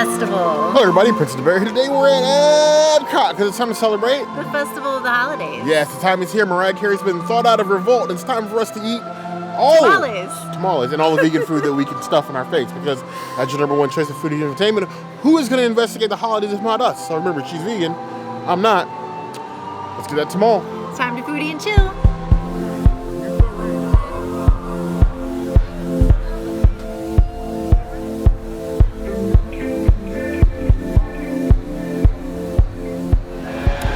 Festival. Hello everybody, Prince of the Bear here. Today we're at EPCOT because it's time to celebrate The Festival of the Holidays. Yes, the time is here. Mariah Carey's been thawed out of revolt. It's time for us to eat all tamales and all the vegan food that we can stuff in our face, because that's your number one choice of food and entertainment. Who is going to investigate the holidays if not us? So remember, she's vegan. I'm not. Let's do that tamal. It's time to foodie and chill.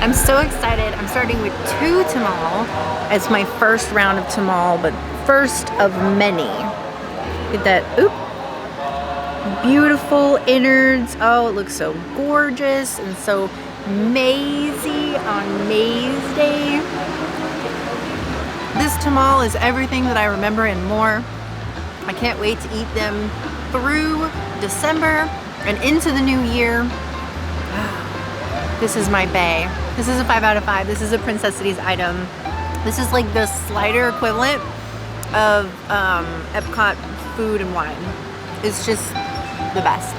I'm so excited. I'm starting with 2 tamal. It's my first round of tamal, but first of many. Get that, oop. Beautiful innards. Oh, it looks so gorgeous and so mazy on Maize Day. This tamal is everything that I remember and more. I can't wait to eat them through December and into the new year. This is my bae. This is a 5 out of 5. This is a Princessities item. This is like the slider equivalent of EPCOT food and wine. It's just the best.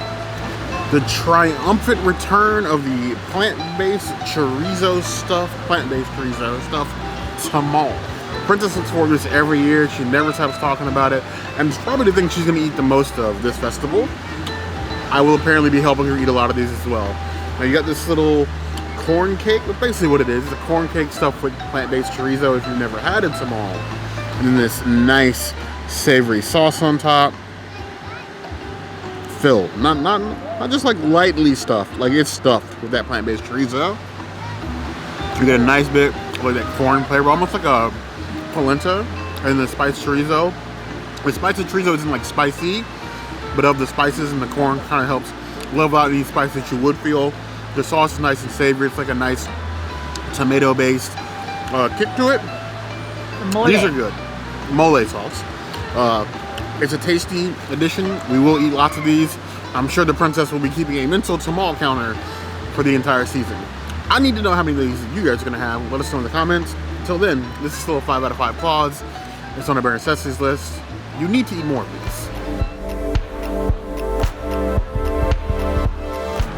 The triumphant return of the plant-based chorizo stuff, tamal. Princess looks forward to this every year. She never stops talking about it, and it's probably the thing she's going to eat the most of this festival. I will apparently be helping her eat a lot of these as well. Now you got this little corn cake, but basically what it is a corn cake stuffed with plant-based chorizo if you've never had it tamal. And then this nice savory sauce on top. Filled, not just like lightly stuffed, like it's stuffed with that plant-based chorizo. You get a nice bit of like that corn flavor, almost like a polenta, and the spiced chorizo. The spiced chorizo isn't like spicy, but of the spices and the corn kind of helps level out any spice that you would feel. The sauce is nice and savory. It's like a nice tomato-based kick to it. Mole. These are good. Mole sauce. It's a tasty addition. We will eat lots of these. I'm sure the princess will be keeping a mental tamal counter for the entire season. I need to know how many of these you guys are going to have. Let us know in the comments. Until then, this is still a 5 out of 5 claws. It's on the Bare Necessities list. You need to eat more of these.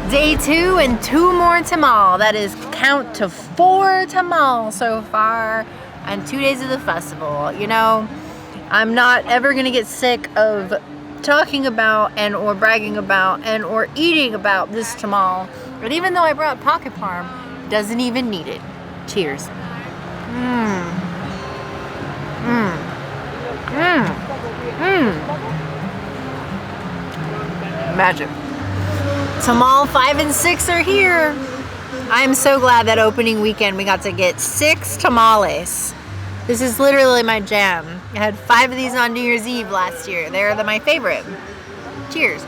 Day 2 and 2 more tamal. That is count to 4 tamal so far and 2 days of the festival. You know, I'm not ever gonna get sick of talking about and or bragging about and or eating about this tamal. But even though I brought pocket parm, doesn't even need it. Cheers. Magic. Tamal 5 and 6 are here. I'm so glad that opening weekend we got to get 6 tamales. This is literally my jam. I had 5 of these on New Year's Eve last year. They're my favorite. Cheers.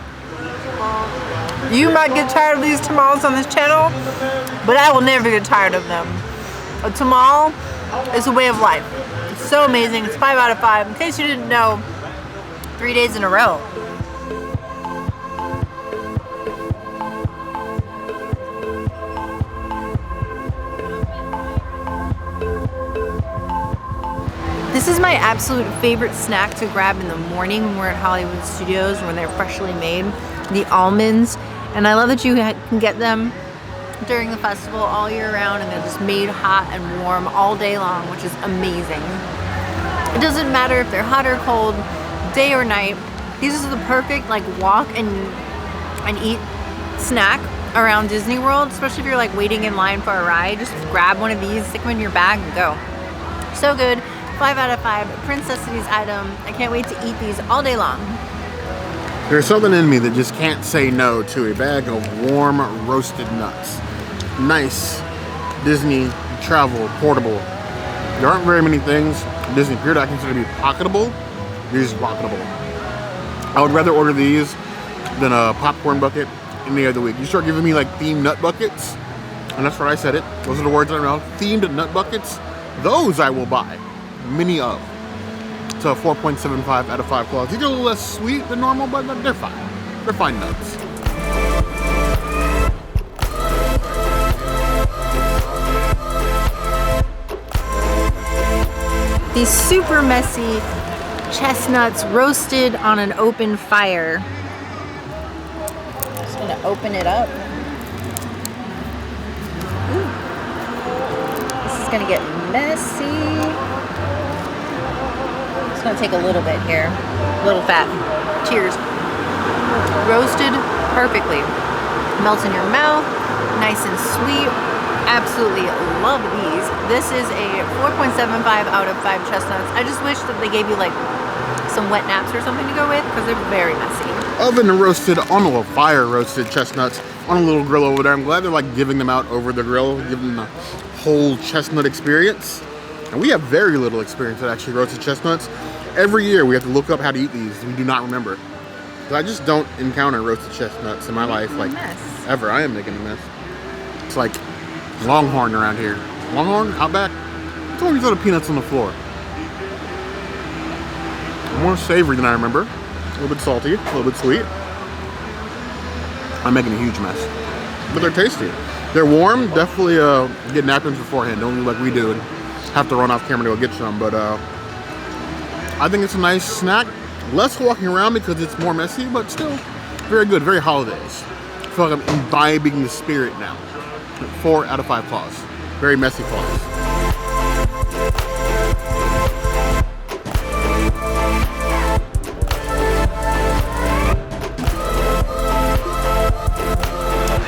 You might get tired of these tamales on this channel, but I will never get tired of them. A tamal is a way of life. It's so amazing. It's 5 out of 5. In case you didn't know, 3 days in a row. This is my absolute favorite snack to grab in the morning when we're at Hollywood Studios, when they're freshly made. The almonds. And I love that you can get them during the festival all year round, and they're just made hot and warm all day long, which is amazing. It doesn't matter if they're hot or cold, day or night. These are the perfect like walk and eat snack around Disney World, especially if you're like waiting in line for a ride. Just grab one of these, stick them in your bag and go. So good. 5 out of 5 Princessities item. I can't wait to eat these all day long. There's something in me that just can't say no to a bag of warm roasted nuts. Nice Disney travel portable. There aren't very many things in Disney period I consider to be pocketable. These are pocketable. I would rather order these than a popcorn bucket any other week. You start giving me like themed nut buckets, and that's where I said it. Those are the words I know. Themed nut buckets. Those I will buy. Many of. So 4.75 out of 5 claws. These are a little less sweet than normal, but they're fine. They're fine nuts. These super messy chestnuts roasted on an open fire. just gonna open it up. Ooh. This is gonna get messy. It's gonna take a little bit here. A little fat. Cheers. Roasted perfectly. Melts in your mouth, nice and sweet. Absolutely love these. This is a 4.75 out of 5 chestnuts. I just wish that they gave you like some wet naps or something to go with because they're very messy. Oven roasted, on a little fire roasted chestnuts on a little grill over there. I'm glad they're like giving them out over the grill, giving them the whole chestnut experience. And we have very little experience at actually roasted chestnuts. Every year we have to look up how to eat these. We do not remember. I just don't encounter roasted chestnuts in my life, like ever. I am making a mess. It's like Longhorn around here. Longhorn? Outback? It's always a lot of peanuts on the floor. More savory than I remember. A little bit salty, a little bit sweet. I'm making a huge mess. But they're tasty. They're warm. Definitely get napkins beforehand. Don't do like we do and have to run off camera to go get some. But I think it's a nice snack. Less walking around because it's more messy, but still very good, very holidays. I feel like I'm imbibing the spirit now. 4 out of 5 claws. Very messy claws.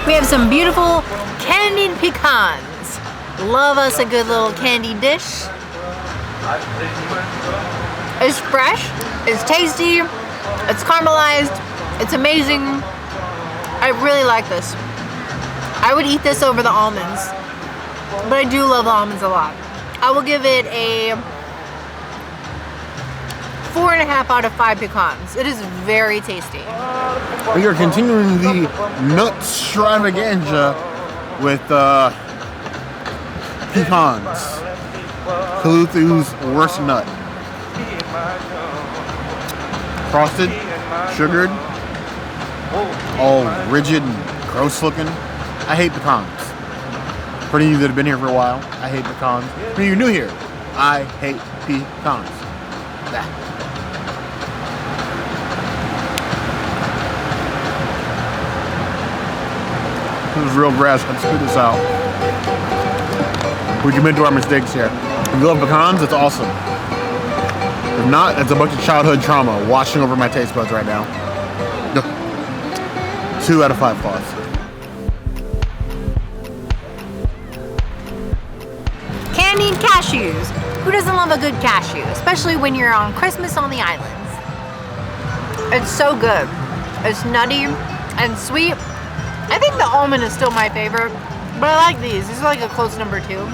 We have some beautiful candied pecans. Love us a good little candy dish. It's fresh, it's tasty, it's caramelized, it's amazing. I really like this. I would eat this over the almonds, but I do love the almonds a lot. I will give it a 4.5 out of 5 pecans. It is very tasty. We are continuing the nut extravaganza with pecans. Kaluthu's worst nut. Frosted, sugared, all rigid and gross looking. I hate pecans. For any of you that have been here for a while, I hate pecans. For you new here, I hate pecans. Nah. This is real grass. Let's spit this out. We commit to our mistakes here. If you love pecans, it's awesome. If not, it's a bunch of childhood trauma washing over my taste buds right now. 2 out of 5 claws. Candied cashews. Who doesn't love a good cashew? Especially when you're on Christmas on the islands. It's so good. It's nutty and sweet. I think the almond is still my favorite, but I like these. These are like a close number 2.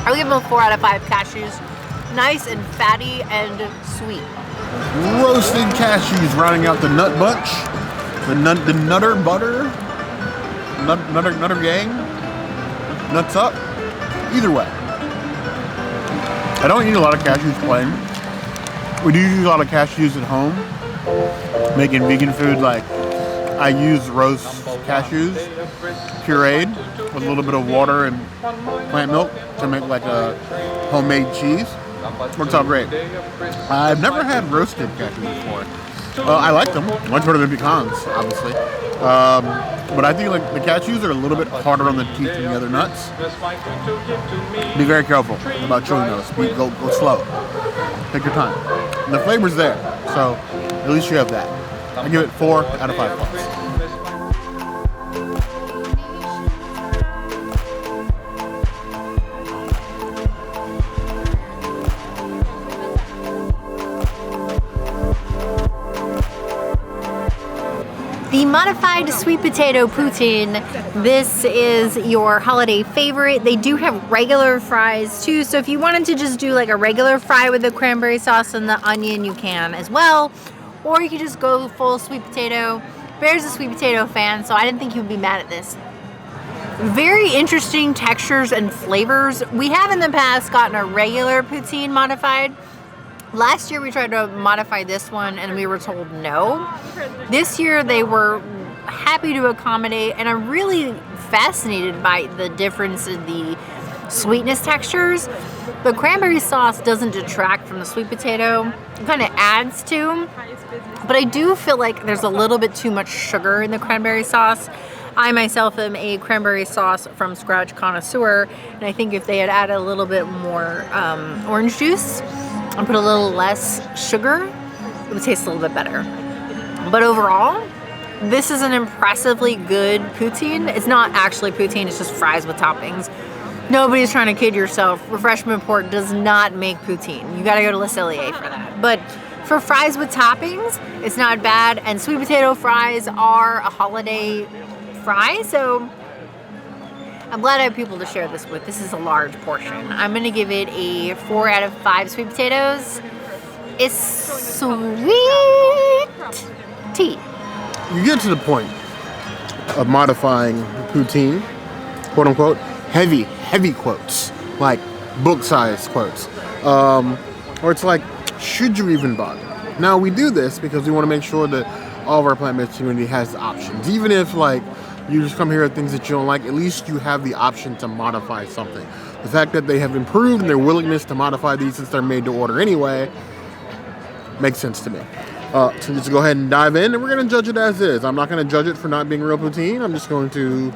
I'll give them a 4 out of 5 cashews. Nice and fatty and sweet. Roasted cashews rounding out the nut bunch. The nutter butter. Nutter gang. Nuts up. Either way. I don't eat a lot of cashews plain. We do use a lot of cashews at home. Making vegan food, like I use roast cashews, pureed with a little bit of water and plant milk to make like a homemade cheese. Works out great. I've never had roasted cashews before. I like them. Much better than pecans, obviously. But I think like the cashews are a little bit harder on the teeth than the other nuts. Be very careful about chewing those. Go slow. Take your time. And the flavor's there, so at least you have that. I give it 4 out of 5 claws. The modified sweet potato poutine. This is your holiday favorite. They do have regular fries too, so if you wanted to just do like a regular fry with the cranberry sauce and the onion, you can as well. Or you could just go full sweet potato. Bear's a sweet potato fan, so I didn't think he would be mad at this. Very interesting textures and flavors. We have in the past gotten a regular poutine modified. Last year we tried to modify this one and we were told no. This year they were happy to accommodate, and I'm really fascinated by the difference in the sweetness textures. The cranberry sauce doesn't detract from the sweet potato. It kind of adds to. But I do feel like there's a little bit too much sugar in the cranberry sauce. I myself am a cranberry sauce from scratch connoisseur, and I think if they had added a little bit more orange juice and put a little less sugar, it would taste a little bit better. But overall, this is an impressively good poutine. It's not actually poutine, it's just fries with toppings. Nobody's trying to kid yourself. Refreshment Port does not make poutine. You gotta go to Le Cellier for that. But for fries with toppings, it's not bad. And sweet potato fries are a holiday fry, so I'm glad I have people to share this with. This is a large portion. I'm gonna give it a 4 out of 5 sweet potatoes. It's sweet tea. You get to the point of modifying poutine, quote unquote, heavy quotes, like book-sized quotes, or it's like, should you even bother? Now we do this because we want to make sure that all of our plant-based community has the options. Even if like you just come here with things that you don't like, at least you have the option to modify something. The fact that they have improved in their willingness to modify these since they're made to order anyway makes sense to me. So let's go ahead and dive in, and we're going to judge it as is. I'm not going to judge it for not being real poutine. I'm just going to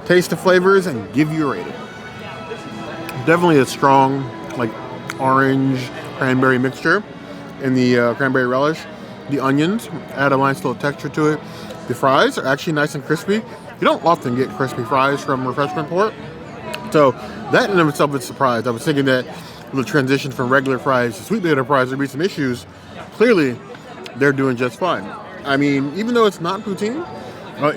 taste the flavors and give you a rating. Definitely a strong, like, orange cranberry mixture in the cranberry relish. The onions add a nice little texture to it. The fries are actually nice and crispy. You don't often get crispy fries from Refreshment Port, so that in and of itself is a surprise. I was thinking that the transition from regular fries to sweet potato fries, there'd be some issues. Clearly, they're doing just fine. I mean, even though it's not poutine,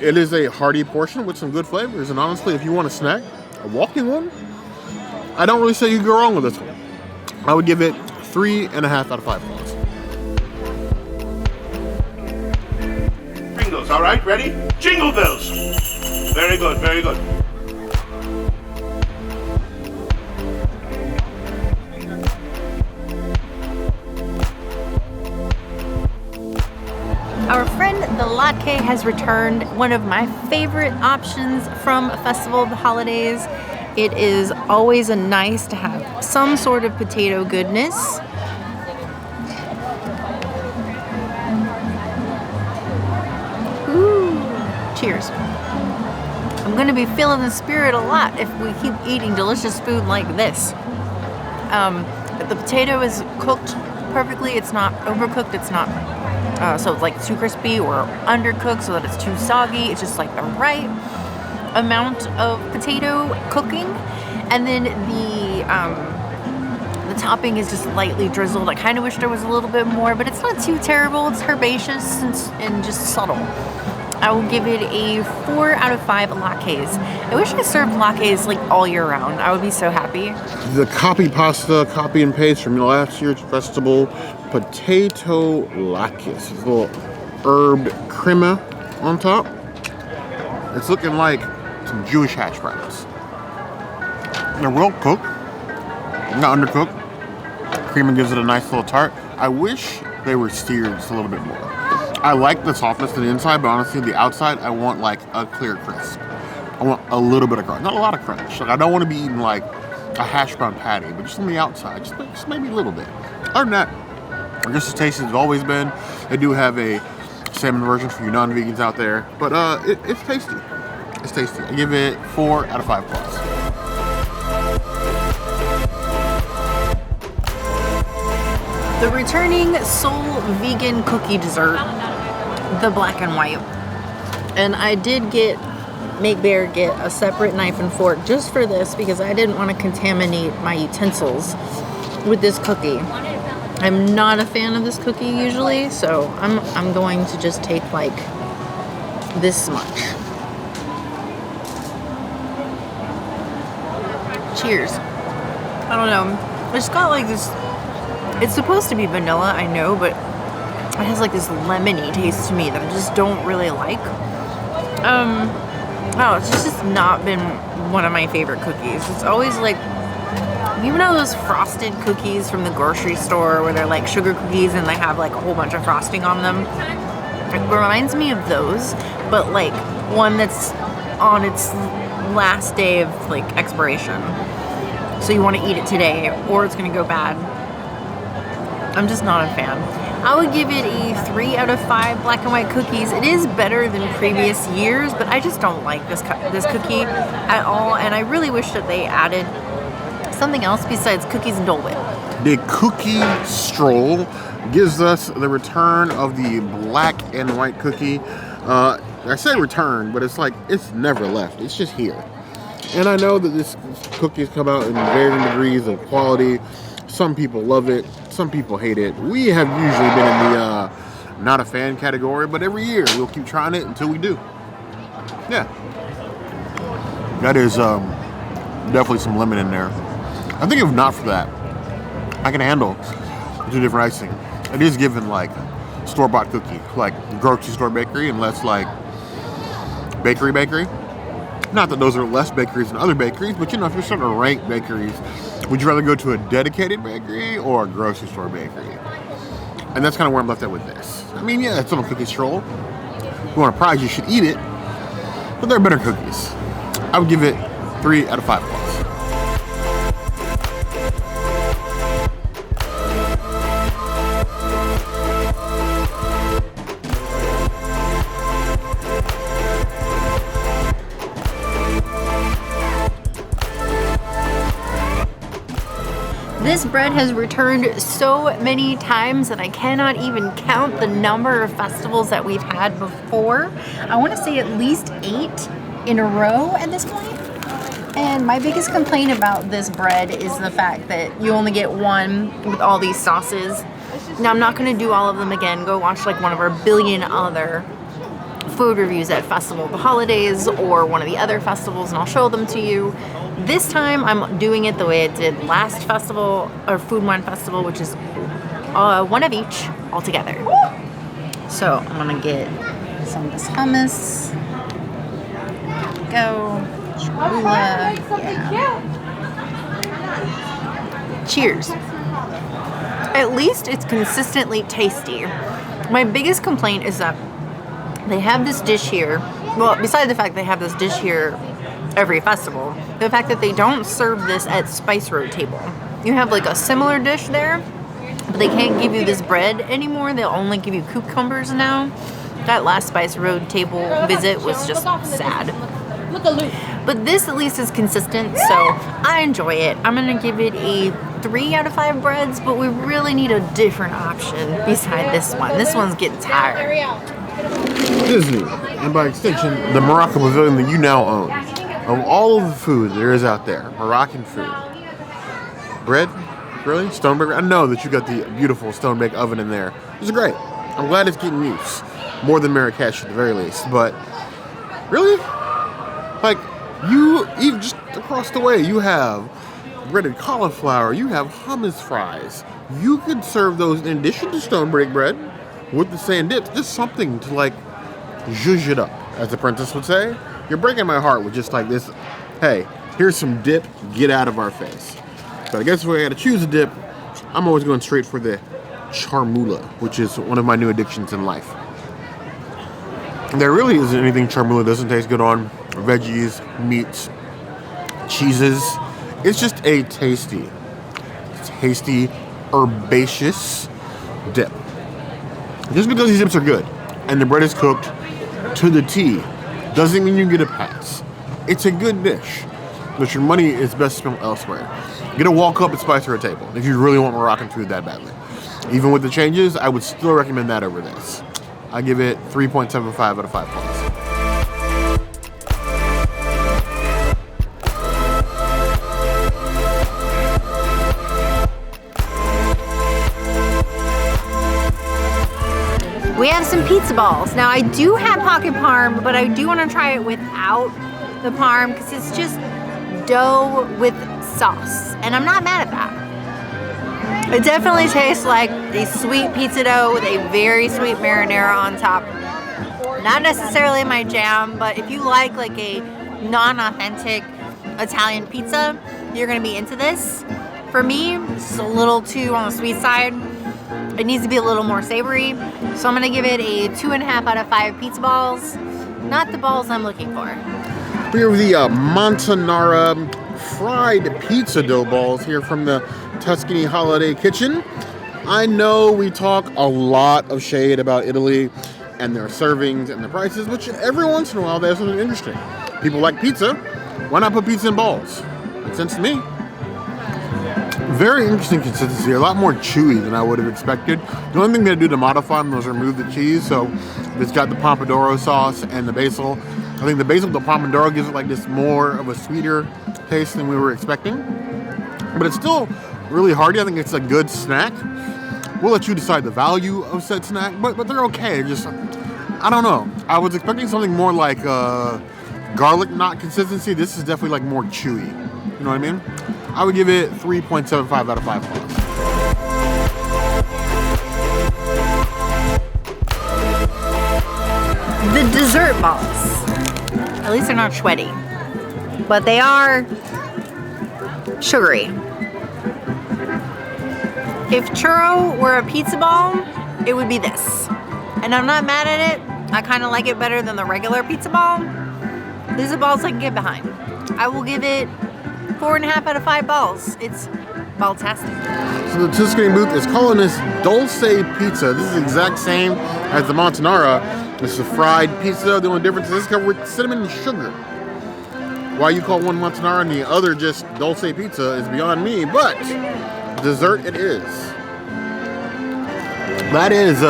it is a hearty portion with some good flavors. And honestly, if you want a snack, a walking one, I don't really say you go wrong with this one. I would give it 3.5 out of 5 points. Jingles, all right, ready? Jingle bells. Very good, very good. Our friend the Latke has returned, one of my favorite options from a festival of the holidays. It is always nice to have some sort of potato goodness. Ooh, cheers. I'm gonna be feeling the spirit a lot if we keep eating delicious food like this. The potato is cooked perfectly. It's not overcooked. It's not so it's like too crispy or undercooked so that it's too soggy. It's just like the right amount of potato cooking, and then the topping is just lightly drizzled. I kind of wish there was a little bit more, but it's not too terrible. It's herbaceous and just subtle. I will give it a 4 out of 5 latkes. I wish I served latkes like all year round. I would be so happy. The copy and paste from last year's festival, potato latkes. A little herb crema on top. It's looking like some Jewish hash browns. They're well cooked, not undercooked. Crema gives it a nice little tart. I wish they were seared just a little bit more. I like the softness to the inside, but honestly, the outside, I want like a clear crisp. I want a little bit of crunch, not a lot of crunch. Like I don't want to be eating like a hash brown patty, but just on the outside, just maybe a little bit. Other than that, just as tasty as it's always been. They do have a salmon version for you non-vegans out there, but it's tasty. It's tasty. I give it 4 out of 5 plus. The returning Soul vegan cookie dessert, the black and white. And I did make Bear get a separate knife and fork just for this because I didn't want to contaminate my utensils with this cookie. I'm not a fan of this cookie usually, so I'm going to just take like this much. Cheers. I don't know. It's got like this. It's supposed to be vanilla, I know, but it has like this lemony taste to me that I just don't really like. Oh, it's just not been one of my favorite cookies. It's always like, you know those frosted cookies from the grocery store where they're like sugar cookies and they have like a whole bunch of frosting on them? It reminds me of those, but like one that's on its last day of like expiration. So you want to eat it today or it's going to go bad. I'm just not a fan. I would give it a 3 out of 5 black and white cookies. It is better than previous years, but I just don't like this cookie at all, and I really wish that they added something else besides cookies and Dole Whip. The cookie stroll gives us the return of the black and white cookie. I say return, but it's like it's never left. It's just here. And I know that this cookies come out in varying degrees of quality. Some people love it, some people hate it. We have usually been in the not a fan category, but every year we'll keep trying it until we do. Yeah. That is definitely some lemon in there. I think if not for that, I can handle 2 different icing. It is given like store-bought cookie, like grocery store bakery, and less like bakery. Not that those are less bakeries than other bakeries, but you know, if you're starting to rank bakeries, would you rather go to a dedicated bakery or a grocery store bakery? And that's kind of where I'm left at with this. I mean, yeah, it's a little cookie stroll. If you want a prize, you should eat it, but they're better cookies. I would give it 3 out of 5 plus. This bread has returned so many times that I cannot even count the number of festivals that we've had before. I want to say at least 8 in a row at this point. And my biggest complaint about this bread is the fact that you only get one with all these sauces. Now, I'm not going to do all of them again. Go watch like one of our billion other food reviews at Festival of the Holidays or one of the other festivals, and I'll show them to you. This time I'm doing it the way I did last festival, or Food and Wine Festival, which is one of each all together. So I'm gonna get some of this hummus. Go. Cholula. Yeah. Cheers. At least it's consistently tasty. My biggest complaint is that they have this dish here. Well, besides the fact they have this dish here every festival, the fact that they don't serve this at Spice Road table. You have like a similar dish there, but they can't give you this bread anymore. They'll only give you cucumbers now. That last Spice Road table visit was just sad. But this at least is consistent, so I enjoy it. I'm gonna give it a 3 out of 5 breads, but we really need a different option beside this one. This one's getting tired. Disney, and by extension, the Morocco Pavilion that you now own. Of all of the food there is out there, Moroccan food. Bread? Really? Stone bake? I know that you got the beautiful stone bake oven in there. It's great. I'm glad it's getting use. More than Marrakesh at the very least. But, really? Like, you, even just across the way, you have breaded cauliflower, you have hummus fries. You could serve those in addition to stone break bread with the sand dips. Just something to, like, zhuzh it up, as the princess would say. You're breaking my heart with just like this, hey, here's some dip, get out of our face. But I guess if I had to choose a dip, I'm always going straight for the charmoula, which is one of my new addictions in life. There really isn't anything charmoula doesn't taste good on. Veggies, meats, cheeses. It's just a tasty, herbaceous dip. Just because these dips are good and the bread is cooked to the T doesn't mean you get a pass. It's a good dish, but your money is best spent elsewhere. Get a walk up at Spice Road table if you really want Moroccan food that badly. Even with the changes, I would still recommend that over this. I give it 3.75 out of 5 plus. We have some pizza balls. Now I do have pocket parm, but I do want to try it without the parm because it's just dough with sauce, and I'm not mad at that. It definitely tastes like a sweet pizza dough with a very sweet marinara on top. Not necessarily my jam, but if you like a non-authentic Italian pizza, you're gonna be into this. For me, it's a little too on the sweet side. It needs to be a little more savory. So I'm gonna give it a 2.5 out of 5 pizza balls. Not the balls I'm looking for. We have the Montanara fried pizza dough balls here from the Tuscany Holiday Kitchen. I know we talk a lot of shade about Italy and their servings and the prices, but every once in a while they have something interesting. People like pizza. Why not put pizza in balls? Makes sense to me. Very interesting consistency, a lot more chewy than I would have expected. The only thing they do to modify them was remove the cheese, so it's got the pomodoro sauce and the basil. I think the basil with the pomodoro gives it like this more of a sweeter taste than we were expecting. But it's still really hearty. I think it's a good snack. We'll let you decide the value of said snack, but they're okay. Just, I don't know. I was expecting something more like garlic knot consistency. This is definitely like more chewy. You know what I mean? I would give it 3.75 out of 5 balls. The dessert balls. At least they're not sweaty, but they are sugary. If churro were a pizza ball, it would be this. And I'm not mad at it. I kind of like it better than the regular pizza ball. These are balls I can get behind. I will give it 4.5 out of 5 balls. It's balltastic. So the Tuscany booth is calling this dulce pizza. This is the exact same as the Montanara. It's a fried pizza. The only difference is it's covered with cinnamon and sugar. Why you call one Montanara and the other just dulce pizza is beyond me, but dessert it is. That is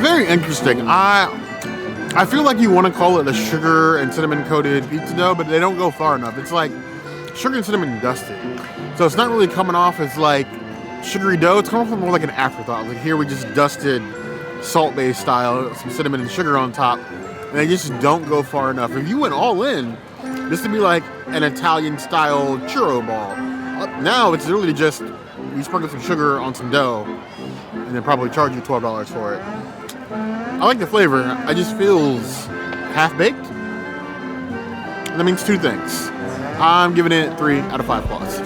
very interesting. I feel like you want to call it a sugar and cinnamon coated pizza dough, but they don't go far enough. It's like sugar and cinnamon dusted. So it's not really coming off as like sugary dough. It's coming off more like an afterthought. Like here we just dusted salt-based style, some cinnamon and sugar on top, and they just don't go far enough. If you went all in, this would be like an Italian style churro ball. Now it's literally just you sprinkle some sugar on some dough and then probably charge you $12 for it. I like the flavor. It just feels half-baked. That means two things. I'm giving it 3 out of 5 balls.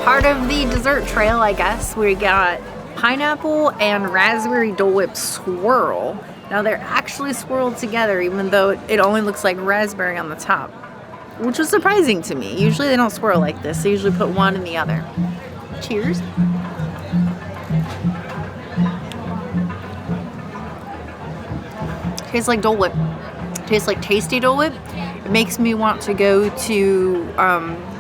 Part of the dessert trail, I guess, we got pineapple and raspberry Dole Whip swirl. Now they're actually swirled together, even though it only looks like raspberry on the top, which was surprising to me. Usually they don't swirl like this. They usually put one in the other. Cheers. Tastes like Dole Whip. Tastes like tasty Dole Whip. It makes me want to go to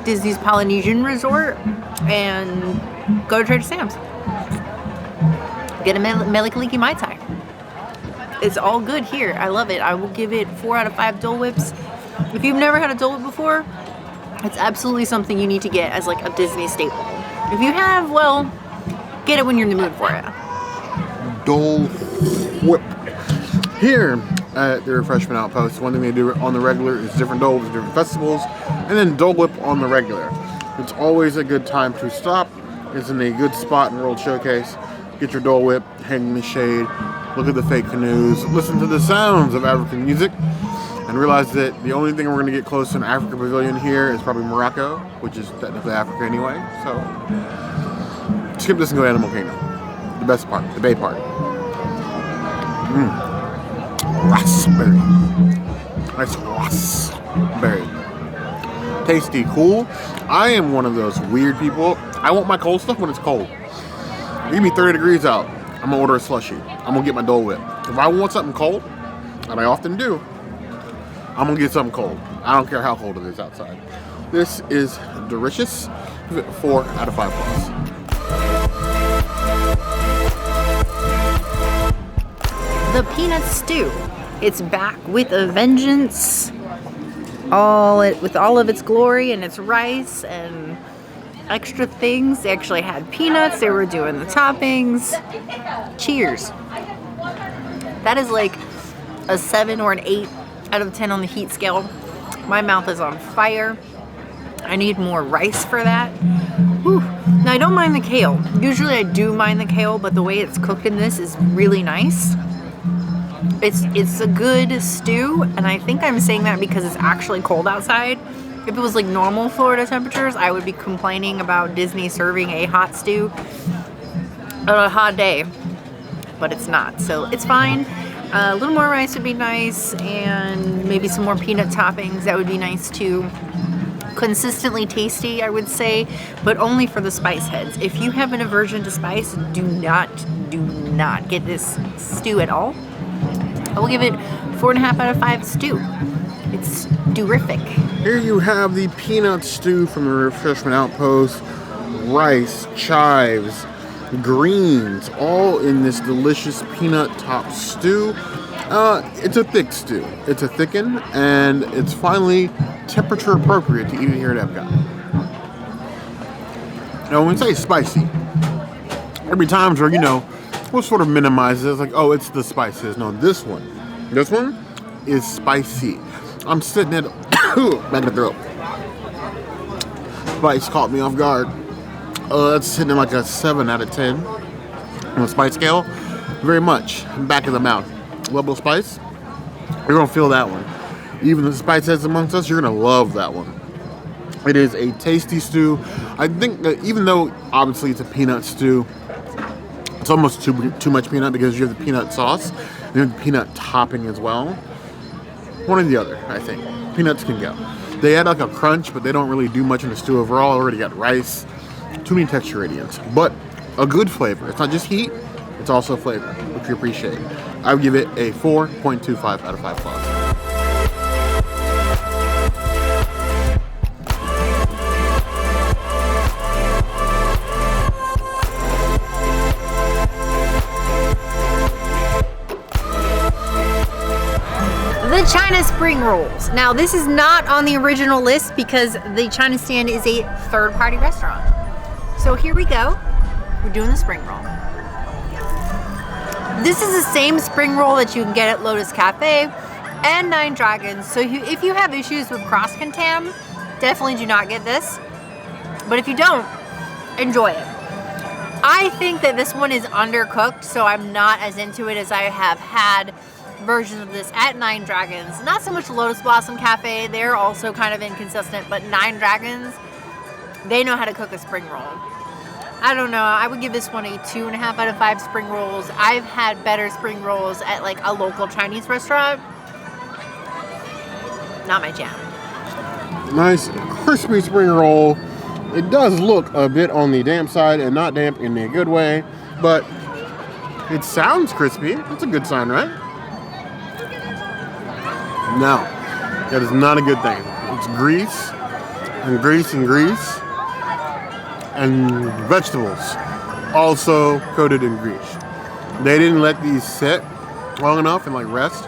Disney's Polynesian Resort and go to Trader Sam's. Get a Melikaliki Mai Tai. It's all good here. I love it. I will give it 4 out of 5 Dole Whips. If you've never had a Dole Whip before, it's absolutely something you need to get as like a Disney staple. If you have, well, get it when you're in the mood for it. Dole Whip. Here at the Refreshment Outpost, one thing they do on the regular is different Dole Whips, different festivals, and then Dole Whip on the regular. It's always a good time to stop. It's in a good spot in World Showcase. Get your Dole Whip, hang in the shade, look at the fake canoes, listen to the sounds of African music, and realize that the only thing we're going to get close to an Africa Pavilion here is probably Morocco, which is technically Africa anyway. So skip this and go to Animal Kingdom. The best part, the bay part. Raspberry. Nice raspberry. Tasty, cool. I am one of those weird people. I want my cold stuff when it's cold. Give me 30 degrees out, I'm gonna order a slushie. I'm gonna get my Dole Whip. If I want something cold, and I often do, I'm gonna get something cold. I don't care how cold it is outside. This is delicious. Give it 4 out of 5 balls. The peanut stew. It's back with a vengeance. With all of its glory and its rice and extra things. They actually had peanuts. They were doing the toppings. Cheers. That is like a 7 or an 8 out of 10 on the heat scale. My mouth is on fire. I need more rice for that. Whew. Now I don't mind the kale. Usually I do mind the kale, but the way it's cooked in this is really nice. It's a good stew, and I think I'm saying that because it's actually cold outside. If it was like normal Florida temperatures, I would be complaining about Disney serving a hot stew. on a hot day, but it's not, so it's fine. A little more rice would be nice, and maybe some more peanut toppings. That would be nice too. Consistently tasty, I would say, but only for the spice heads. If you have an aversion to spice, do not get this stew at all. I will give it 4.5 out of 5 stew. It's terrific. Here you have the peanut stew from the Refreshment Outpost. Rice, chives, greens, all in this delicious peanut top stew. It's a thick stew. It's a thicken, and it's finally temperature appropriate to eat it here at EPCOT. Now, when we say spicy, there'll be times where, we'll sort of minimize it. It's like, oh, it's the spices. No, this one is spicy. I'm sitting at back in the throat. Spice caught me off guard. That's sitting at like a 7 out of 10 on the spice scale. Very much back of the mouth. Level of spice, you're gonna feel that one. Even the spice heads amongst us, you're gonna love that one. It is a tasty stew. I think that even though obviously it's a peanut stew, it's almost too much peanut because you have the peanut sauce and you have the peanut topping as well. One or the other, I think. Peanuts can go. They add like a crunch, but they don't really do much in the stew overall. Already got rice. Too many texture gradients, but a good flavor. It's not just heat, it's also flavor, which we appreciate. I would give it a 4.25 out of 5 claws. The China spring rolls. Now, this is not on the original list because the China stand is a third-party restaurant. So here we go. We're doing the spring roll. This is the same spring roll that you can get at Lotus Cafe and Nine Dragons. So if you have issues with cross-contam, definitely do not get this. But if you don't, enjoy it. I think that this one is undercooked, so I'm not as into it as I have had versions of this at Nine Dragons. Not so much Lotus Blossom Cafe, they're also kind of inconsistent, but Nine Dragons, they know how to cook a spring roll. I don't know, I would give this one a 2.5 out of 5 spring rolls. I've had better spring rolls at like a local Chinese restaurant. Not my jam. Nice crispy spring roll. It does look a bit on the damp side, and not damp in a good way, but it sounds crispy. That's a good sign, right? No, that is not a good thing. It's grease and grease and grease and vegetables also coated in grease. They didn't let these sit long enough and like rest,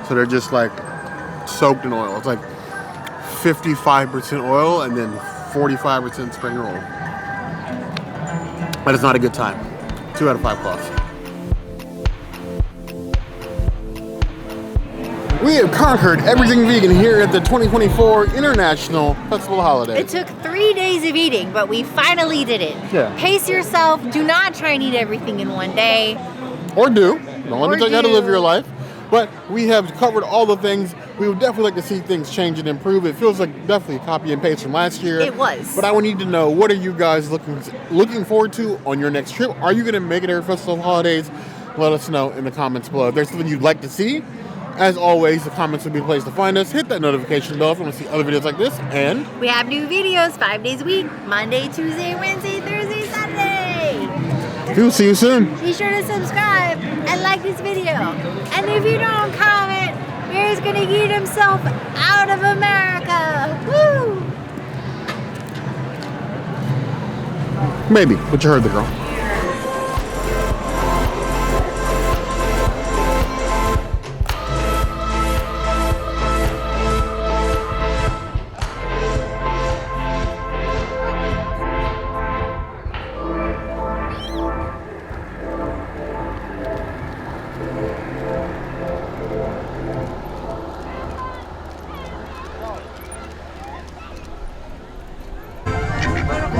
so they're just like soaked in oil. It's like 55% oil and then 45% spring roll. That is not a good time. 2 out of 5 claws. We have conquered everything vegan here at the 2024 International Festival Holiday. It took 3 days of eating, but we finally did it. Yeah. Pace yourself. Do not try and eat everything in one day. Or do. Don't let me tell you how to live do. your life. But we have covered all the things. We would definitely like to see things change and improve. It feels like definitely a copy and paste from last year. It was. But I would need to know, what are you guys looking forward to on your next trip? Are you going to make it here at Festival Holidays? Let us know in the comments below. If there's something you'd like to see, as always, the comments will be a place to find us. Hit that notification bell if you want to see other videos like this. And we have new videos 5 days a week. Monday, Tuesday, Wednesday, Thursday, Saturday. we'll see you soon. Be sure to subscribe and like this video. And if you don't comment, Mary's gonna eat himself out of America. Woo! Maybe, but you heard the girl.